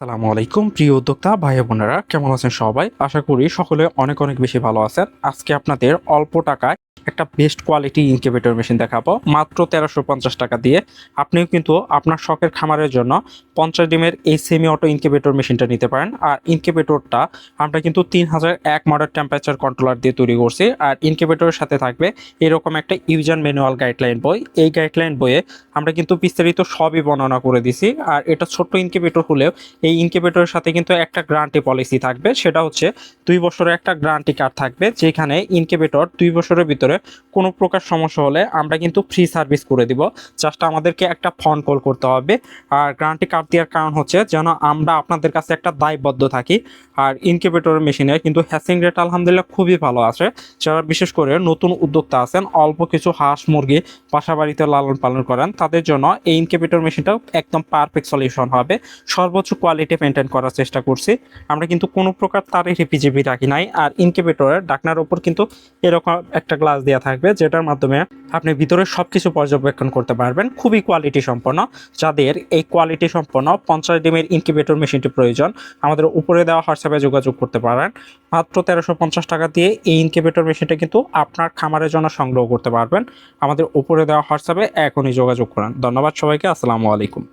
আসসালামু আলাইকুম প্রিয় উদ্যোক্তা ভাই বোনেরা, কেমন আছেন সবাই? আশা করি সকলে অনেক অনেক বেশি ভালো আছেন। আজকে আপনাদের অল্প টাকায় একটা বেস্ট কোয়ালিটি ইনকিউবেটর মেশিন দেখাবো মাত্র 1350 টাকা দিয়ে। আপনিও কিন্তু আপনার শখের খামারের জন্য 50 ডিমের এই সেমি অটো ইনকিউবেটর মেশিনটা নিতে পারেন। আর ইনকিউবেটরটা আমরা কিন্তু 3001 মডেল টেম্পারেচার কন্ট্রোলার দিয়ে তৈরি করছি। আর ইনকিউবেটরের সাথে থাকবে এরকম একটা ইউজার ম্যানুয়াল গাইডলাইন বই। এই গাইডলাইন বইয়ে আমরা কিন্তু বিস্তারিত সবই বর্ণনা করে দিছি। আর এটা ছোট্ট ইনকিউবেটর হলেও এই ইনকিউবেটরের সাথে কিন্তু একটা গ্যারান্টি পলিসি থাকবে, সেটা হচ্ছে 2 বছরের একটা গ্যারান্টি কার্ড থাকবে, যেখানে ইনকিউবেটর 2 বছরের ভিতরে কোনো প্রকার সমস্যা হলে আমরা কিন্তু ফ্রি সার্ভিস করে দিব। জাস্ট আমাদেরকে একটা ফোন কল করতে হবে। আর গ্যারান্টি কার্ড দেওয়ার কারণ হচ্ছে যেন আমরা আপনাদের কাছে একটা দায়বদ্ধ থাকি। আর ইনকিউবেটর মেশিনে কিন্তু হ্যাচিং রেট আলহামদুলিল্লাহ খুবই ভালো আছে। যারা বিশেষ করে নতুন উদ্যোক্তা আছেন, অল্প কিছু হাঁস মুরগি বাসা বাড়িতে লালন পালন করেন, তাদের জন্য এই ইনকিউবেটর মেশিনটা একদম পারফেক্ট সলিউশন হবে। সর্বোচ্চ কোয়ালিটি মেনটেন করার চেষ্টা করছি। আমরা কিন্তু কোনো প্রকার তারের হিপিজিপি রাখি নাই। আর ইনকিউবেটরের ঢাকনার উপর কিন্তু এরকম একটা গ্লাস দেওয়া থাকবে, যেটার মাধ্যমে আপনি ভিতরে সবকিছু পর্যবেক্ষণ করতে পারবেন। খুবই কোয়ালিটি সম্পন্ন। যাদের এই কোয়ালিটি সম্পন্ন 50 ডিমের ইনকিউবেটর মেশিনটি প্রয়োজন, আমাদের উপরে দেওয়া হোয়াটসঅ্যাপে যোগাযোগ করতে পারেন। মাত্র 1350 টাকা দিয়ে এই ইনকিউবেটর মেশিনটা কিন্তু আপনার খামারের জন্য সংগ্রহ করতে পারবেন। আমাদের উপরে দেওয়া হোয়াটসঅ্যাপে এখনই যোগাযোগ করেন। ধন্যবাদ সবাইকে। আসসালামু আলাইকুম।